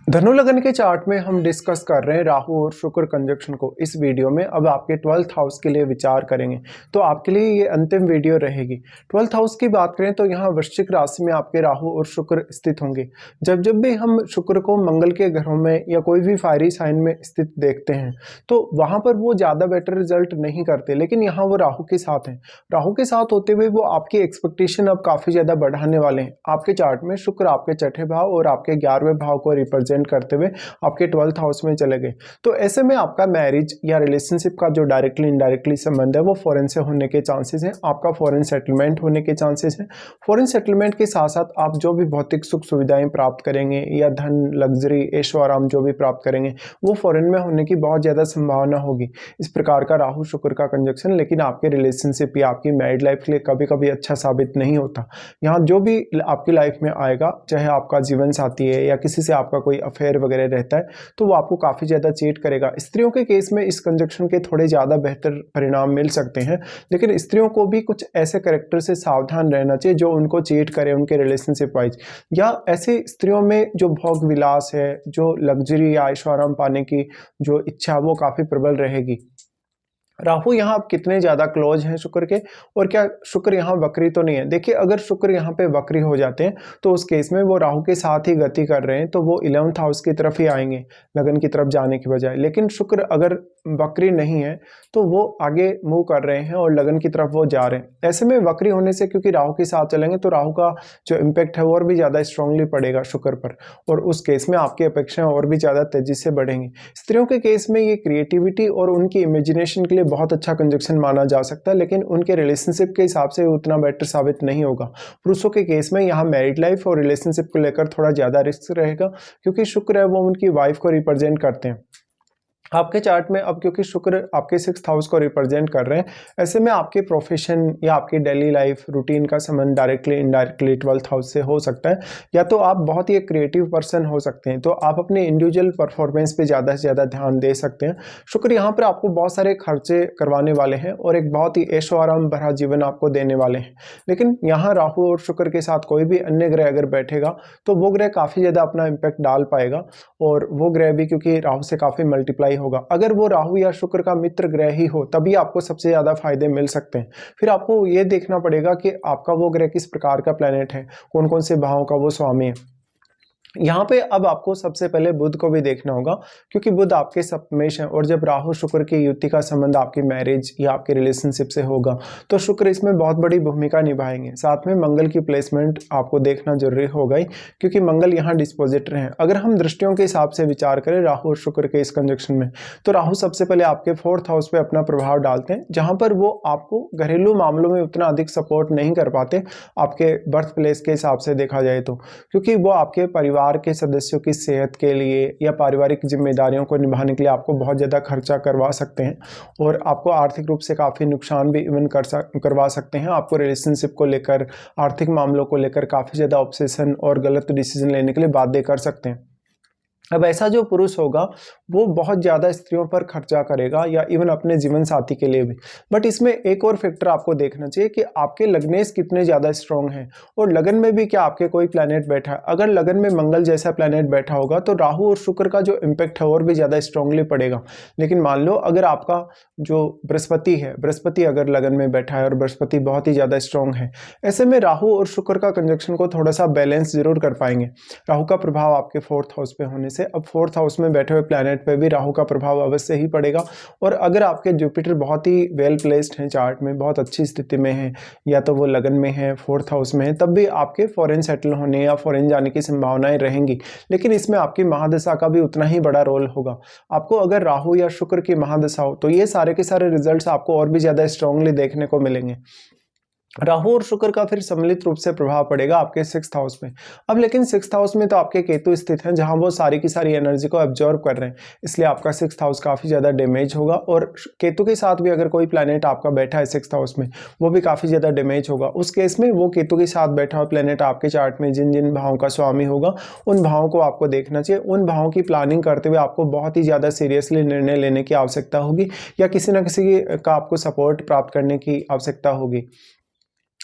धनु लगन के चार्ट में हम डिस्कस कर रहे हैं राहु और शुक्र कंजक्शन को। इस वीडियो में अब आपके 12th हाउस के लिए विचार करेंगे, तो आपके लिए ये अंतिम वीडियो रहेगी। 12th हाउस की बात करें तो यहाँ वृश्चिक राशि में आपके राहु और शुक्र स्थित होंगे। जब जब भी हम शुक्र को मंगल के घरों में या कोई भी फायरी साइन में स्थित देखते हैं तो वहाँ पर वो ज़्यादा बेटर रिजल्ट नहीं करते, लेकिन यहाँ वो राहु के साथ हैं। राहु के साथ होते हुए वो आपकी एक्सपेक्टेशन अब काफ़ी ज़्यादा बढ़ाने वाले हैं। आपके चार्ट में शुक्र आपके छठे भाव और आपके 11वें भाव को रिप्रेजेंट करते हुए आपके 12th हाउस में चले गए। तो ऐसे में आपका मैरिज या रिलेशनशिप का जो डायरेक्टली इनडायरेक्टली संबंध है वो फॉरेन से होने के चांसेस हैं। आपका फॉरेन सेटलमेंट होने के चांसेस हैं। फॉरेन सेटलमेंट के साथ साथ आप जो भी भौतिक सुख सुविधाएं प्राप्त करेंगे या धन, लग्जरी, ऐशो आराम जो भी प्राप्त करेंगे वो फॉरेन में होने की बहुत ज़्यादा संभावना होगी। इस प्रकार का राहु शुक्र का कंजक्शन लेकिन आपके रिलेशनशिप या आपकी मैरिड लाइफ के लिए कभी कभी अच्छा साबित नहीं होता। यहाँ जो भी आपकी लाइफ में आएगा, चाहे आपका जीवन साथी है या किसी से आपका कोई अफेयर वगैरह रहता है, तो वो आपको काफ़ी ज़्यादा चीट करेगा। स्त्रियों के केस में इस कंजक्शन के थोड़े ज़्यादा बेहतर परिणाम मिल सकते हैं, लेकिन स्त्रियों को भी कुछ ऐसे कैरेक्टर से सावधान रहना चाहिए जो उनको चीट करे उनके रिलेशनशिप वाइज, या ऐसी स्त्रियों में जो भोग विलास है, जो लग्जरी या ऐशो आराम पाने की जो इच्छा वो काफ़ी प्रबल रहेगी। राहु यहाँ आप कितने ज़्यादा क्लोज हैं शुक्र के, और क्या शुक्र यहाँ वक्री तो नहीं है? देखिए, अगर शुक्र यहाँ पे वक्री हो जाते हैं तो उस केस में वो राहु के साथ ही गति कर रहे हैं, तो वो 11th हाउस की तरफ ही आएंगे लगन की तरफ जाने की बजाय। लेकिन शुक्र अगर वक्री नहीं है तो वो आगे मूव कर रहे हैं और लगन की तरफ वो जा रहे हैं। ऐसे में वक्री होने से क्योंकि राहु के साथ चलेंगे तो राहु का जो इम्पैक्ट है वो और भी ज़्यादा स्ट्रांगली पड़ेगा शुक्र पर, और उस केस में आपकी अपेक्षाएं और भी ज़्यादा तेजी से बढ़ेंगी। स्त्रियों के केस में ये क्रिएटिविटी और उनकी इमेजिनेशन के लिए बहुत अच्छा कंजक्शन माना जा सकता है, लेकिन उनके रिलेशनशिप के हिसाब से उतना बेटर साबित नहीं होगा। पुरुषों के केस में यहाँ मैरिड लाइफ और रिलेशनशिप को लेकर थोड़ा ज़्यादा रिस्क रहेगा, क्योंकि शुक्र है वो उनकी वाइफ को रिप्रेजेंट करते हैं। आपके चार्ट में अब क्योंकि शुक्र आपके 6th हाउस को रिप्रेजेंट कर रहे हैं, ऐसे में आपके प्रोफेशन या आपकी डेली लाइफ रूटीन का संबंध डायरेक्टली इनडायरेक्टली 12th हाउस से हो सकता है, या तो आप बहुत ही एक क्रिएटिव पर्सन हो सकते हैं, तो आप अपने इंडिविजुअल परफॉर्मेंस पे ज़्यादा से ज़्यादा ध्यान दे सकते हैं। शुक्र यहाँ पर आपको बहुत सारे खर्चे करवाने वाले हैं और एक बहुत ही ऐशो आराम भरा जीवन आपको देने वाले हैं। लेकिन यहाँ राहु और शुक्र के साथ कोई भी अन्य ग्रह अगर बैठेगा तो वो ग्रह काफ़ी ज़्यादा अपना इम्पैक्ट डाल पाएगा, और वो ग्रह भी क्योंकि राहु से काफ़ी मल्टीप्लाई होगा। अगर वो राहु या शुक्र का मित्र ग्रह ही हो तभी आपको सबसे ज़्यादा फायदे मिल सकते हैं। फिर आपको ये देखना पड़ेगा कि आपका वो ग्रह किस प्रकार का प्लैनेट है, कौन कौन से भावों का वो स्वामी है। यहाँ पे अब आपको सबसे पहले बुध को भी देखना होगा, क्योंकि बुध आपके सप्तमेश है, और जब राहु शुक्र की युति का संबंध आपकी मैरिज या आपके रिलेशनशिप से होगा तो शुक्र इसमें बहुत बड़ी भूमिका निभाएंगे। साथ में मंगल की प्लेसमेंट आपको देखना जरूरी होगा ही, क्योंकि मंगल यहाँ डिस्पोजिटर हैं। अगर हम दृष्टियों के हिसाब से विचार करें राहु और शुक्र के इस कंजक्शन में, तो राहु सबसे पहले आपके 4th हाउस पे अपना प्रभाव डालते हैं, जहाँ पर वो आपको घरेलू मामलों में उतना अधिक सपोर्ट नहीं कर पाते आपके बर्थ प्लेस के हिसाब से देखा जाए तो, क्योंकि वो आपके परिवार के सदस्यों की सेहत के लिए या पारिवारिक जिम्मेदारियों को निभाने के लिए आपको बहुत ज़्यादा खर्चा करवा सकते हैं, और आपको आर्थिक रूप से काफ़ी नुकसान भी इवन करवा सकते हैं। आपको रिलेशनशिप को लेकर, आर्थिक मामलों को लेकर काफ़ी ज़्यादा ऑब्सेशन और गलत डिसीजन लेने के लिए बाध्य कर सकते हैं। अब ऐसा जो पुरुष होगा वो बहुत ज़्यादा स्त्रियों पर खर्चा करेगा या इवन अपने जीवन साथी के लिए भी। बट इसमें एक और फैक्टर आपको देखना चाहिए कि आपके लग्नेश कितने ज़्यादा स्ट्रॉन्ग हैं, और लगन में भी क्या आपके कोई प्लैनेट बैठा है। अगर लगन में मंगल जैसा प्लैनेट बैठा होगा तो राहु और शुक्र का जो इम्पैक्ट है और भी ज़्यादा स्ट्रांगली पड़ेगा। लेकिन मान लो अगर आपका जो बृहस्पति है, बृहस्पति अगर लगन में बैठा है और बृहस्पति बहुत ही ज़्यादा स्ट्रॉन्ग है, ऐसे में राहु और शुक्र का कंजक्शन को थोड़ा सा बैलेंस जरूर कर पाएंगे। राहु का प्रभाव आपके 4th हाउस पे होने से अब 4th हाउस में बैठे हुए प्लैनेट पे भी राहु का प्रभाव अवश्य ही पड़ेगा। और अगर आपके जुपिटर बहुत ही वेल प्लेस्ड हैं चार्ट में, बहुत अच्छी स्थिति में है, या तो वो लगन में है, 4th हाउस में है, तब भी आपके फॉरेन सेटल होने या फॉरेन जाने की संभावनाएं रहेंगी। लेकिन इसमें आपकी महादशा का भी उतना ही बड़ा रोल होगा। आपको अगर राहु या शुक्र की महादशा हो तो ये सारे के सारे रिजल्ट्स आपको और भी ज़्यादा स्ट्रांगली देखने को मिलेंगे। राहु और शुक्र का फिर सम्मिलित रूप से प्रभाव पड़ेगा आपके 6th हाउस में। अब लेकिन 6th हाउस में तो आपके केतु स्थित हैं, जहां वो सारी की सारी एनर्जी को एब्जॉर्ब कर रहे हैं, इसलिए आपका 6th हाउस काफ़ी ज़्यादा डैमेज होगा। और केतु के साथ भी अगर कोई प्लैनेट आपका बैठा है 6th हाउस में, वो भी काफ़ी ज़्यादा डैमेज होगा। उस केस में वो केतु के साथ बैठा हुआ प्लैनेट आपके चार्ट में जिन जिन भावों का स्वामी होगा उन भावों को आपको देखना चाहिए। उन भावों की प्लानिंग करते हुए आपको बहुत ही ज़्यादा सीरियसली निर्णय लेने की आवश्यकता होगी, या किसी न किसी का आपको सपोर्ट प्राप्त करने की आवश्यकता होगी।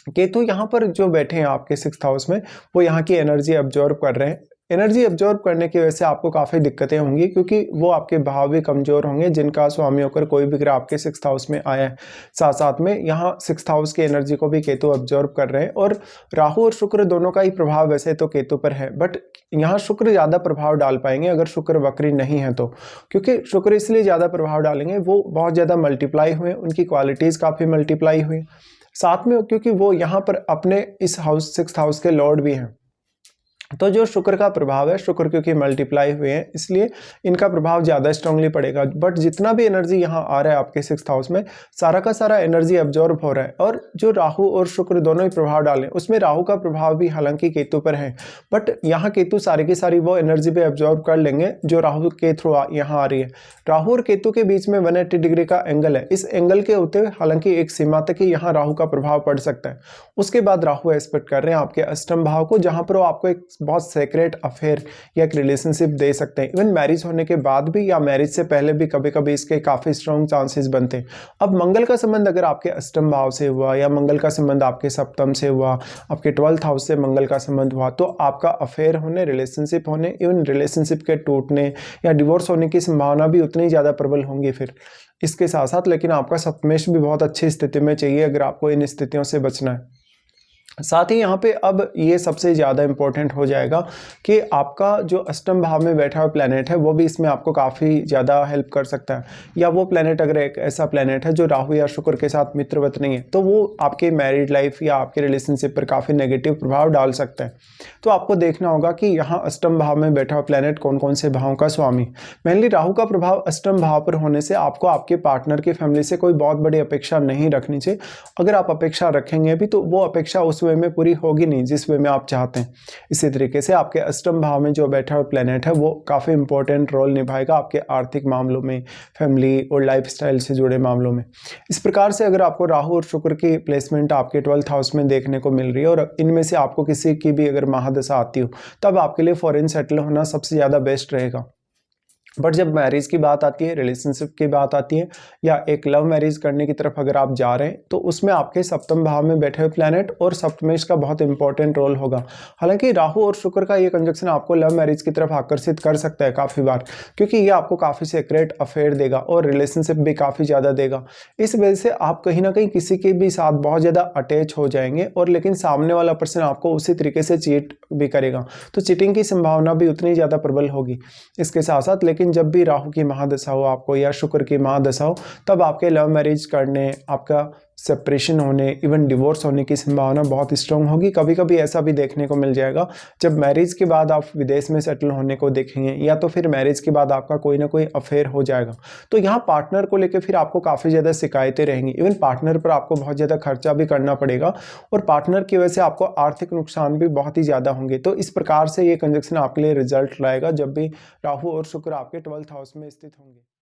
केतु यहाँ पर जो बैठे हैं आपके 6th हाउस में, वो यहाँ की एनर्जी अब्जॉर्ब कर रहे हैं। एनर्जी एब्जॉर्ब करने की वजह से आपको काफ़ी दिक्कतें होंगी, क्योंकि वो आपके भाव भी कमज़ोर होंगे जिनका स्वामी होकर कोई भी ग्रह आपके 6th हाउस में आया है। साथ साथ में यहाँ 6th हाउस की एनर्जी को भी केतु एब्जॉर्ब कर रहे हैं, और राहु और शुक्र दोनों का ही प्रभाव वैसे तो केतु पर है, बट यहाँ शुक्र ज़्यादा प्रभाव डाल पाएंगे अगर शुक्र वक्री नहीं है तो, क्योंकि शुक्र इसलिए ज़्यादा प्रभाव डालेंगे, वो बहुत ज़्यादा मल्टीप्लाई हुए, उनकी क्वालिटीज़ काफ़ी मल्टीप्लाई हुई, साथ में क्योंकि वो यहाँ पर अपने इस हाउस 6th हाउस के लॉर्ड भी हैं। तो जो शुक्र का प्रभाव है, शुक्र क्योंकि मल्टीप्लाई हुए हैं इसलिए इनका प्रभाव ज़्यादा स्ट्रांगली पड़ेगा। बट जितना भी एनर्जी यहाँ आ रहा है आपके 6th हाउस में, सारा का सारा एनर्जी एब्जॉर्ब हो रहा है, और जो राहु और शुक्र दोनों ही प्रभाव डालें, उसमें राहु का प्रभाव भी हालांकि केतु पर है, बट यहाँ केतु सारी की सारी वो एनर्जी भी एब्जॉर्ब कर लेंगे जो राहु के थ्रू यहाँ आ रही है। राहु और केतु के बीच में 180 डिग्री का एंगल है, इस एंगल के होते हुए हालांकि एक सीमा तक ही यहाँ राहु का प्रभाव पड़ सकता है। उसके बाद राहु एस्पेक्ट कर रहे हैं आपके अष्टम भाव को, जहाँ पर वो आपको एक बहुत सेक्रेट अफेयर या एक रिलेशनशिप दे सकते हैं, इवन मैरिज होने के बाद भी या मैरिज से पहले भी कभी कभी इसके काफी स्ट्रॉन्ग चांसेस बनते हैं। अब मंगल का संबंध अगर आपके अष्टम भाव से हुआ, या मंगल का संबंध आपके सप्तम से हुआ, आपके 12th हाउस से मंगल का संबंध हुआ, तो आपका अफेयर होने, रिलेशनशिप होने, इवन रिलेशनशिप के टूटने या डिवोर्स होने की संभावना भी उतनी ज़्यादा प्रबल होंगी फिर इसके साथ साथ। लेकिन आपका सप्तमेश भी बहुत अच्छी स्थिति में चाहिए अगर आपको इन स्थितियों से बचना है। साथ ही यहाँ पे अब ये सबसे ज़्यादा इम्पोर्टेंट हो जाएगा कि आपका जो अष्टम भाव में बैठा हुआ प्लैनेट है वो भी इसमें आपको काफ़ी ज़्यादा हेल्प कर सकता है, या वो प्लैनेट अगर एक ऐसा प्लैनेट है जो राहु या शुक्र के साथ मित्रवत नहीं है, तो वो आपके मैरिड लाइफ या आपके रिलेशनशिप पर काफ़ी नेगेटिव प्रभाव डाल सकता है। तो आपको देखना होगा कि यहाँ अष्टम भाव में बैठा हुआ प्लैनेट कौन कौन से भावों का स्वामी। मेनली राहु का प्रभाव अष्टम भाव पर होने से आपको आपके पार्टनर की फैमिली से कोई बहुत बड़ी अपेक्षा नहीं रखनी चाहिए। अगर आप अपेक्षा रखेंगे भी तो वो अपेक्षा उस वे में पूरी होगी नहीं जिस वे में आप चाहते हैं। इसी तरीके से आपके अष्टम भाव में जो बैठा हुआ प्लैनेट है वो काफ़ी इंपॉर्टेंट रोल निभाएगा आपके आर्थिक मामलों में, फैमिली और लाइफस्टाइल से जुड़े मामलों में। इस प्रकार से अगर आपको राहु और शुक्र की प्लेसमेंट आपके 12th हाउस में देखने को मिल रही है, और इनमें से आपको किसी की भी अगर महादशा आती हो, तब आपके लिए फॉरेन सेटल होना सबसे ज़्यादा बेस्ट रहेगा। बट जब मैरिज की बात आती है, रिलेशनशिप की बात आती है, या एक लव मैरिज करने की तरफ अगर आप जा रहे हैं, तो उसमें आपके सप्तम भाव में बैठे हुए प्लैनेट और सप्तमेश का बहुत इंपॉर्टेंट रोल होगा। हालांकि राहु और शुक्र का ये कंजक्शन आपको लव मैरिज की तरफ आकर्षित कर सकता है काफ़ी बार, क्योंकि ये आपको काफ़ी सीक्रेट अफेयर देगा और रिलेशनशिप भी काफ़ी ज़्यादा देगा। इस वजह से आप कहीं ना कहीं किसी के भी साथ बहुत ज़्यादा अटैच हो जाएंगे, और लेकिन सामने वाला पर्सन आपको उसी तरीके से चीट भी करेगा, तो चीटिंग की संभावना भी उतनी ज़्यादा प्रबल होगी। इसके साथ साथ लेकिन जब भी राहु की महादशा हो आपको, या शुक्र की महादशा हो, तब आपके लव मैरिज करने, आपका सेपरेशन होने, इवन डिवोर्स होने की संभावना बहुत स्ट्रांग होगी। कभी कभी ऐसा भी देखने को मिल जाएगा जब मैरिज के बाद आप विदेश में सेटल होने को देखेंगे, या तो फिर मैरिज के बाद आपका कोई ना कोई अफेयर हो जाएगा। तो यहाँ पार्टनर को लेकर फिर आपको काफ़ी ज़्यादा शिकायतें रहेंगी, इवन पार्टनर पर आपको बहुत ज़्यादा खर्चा भी करना पड़ेगा, और पार्टनर की वजह से आपको आर्थिक नुकसान भी बहुत ही ज़्यादा होंगे। तो इस प्रकार से ये कंजक्शन आपके लिए रिजल्ट लाएगा जब भी राहु और शुक्र आपके 12th हाउस में स्थित होंगे।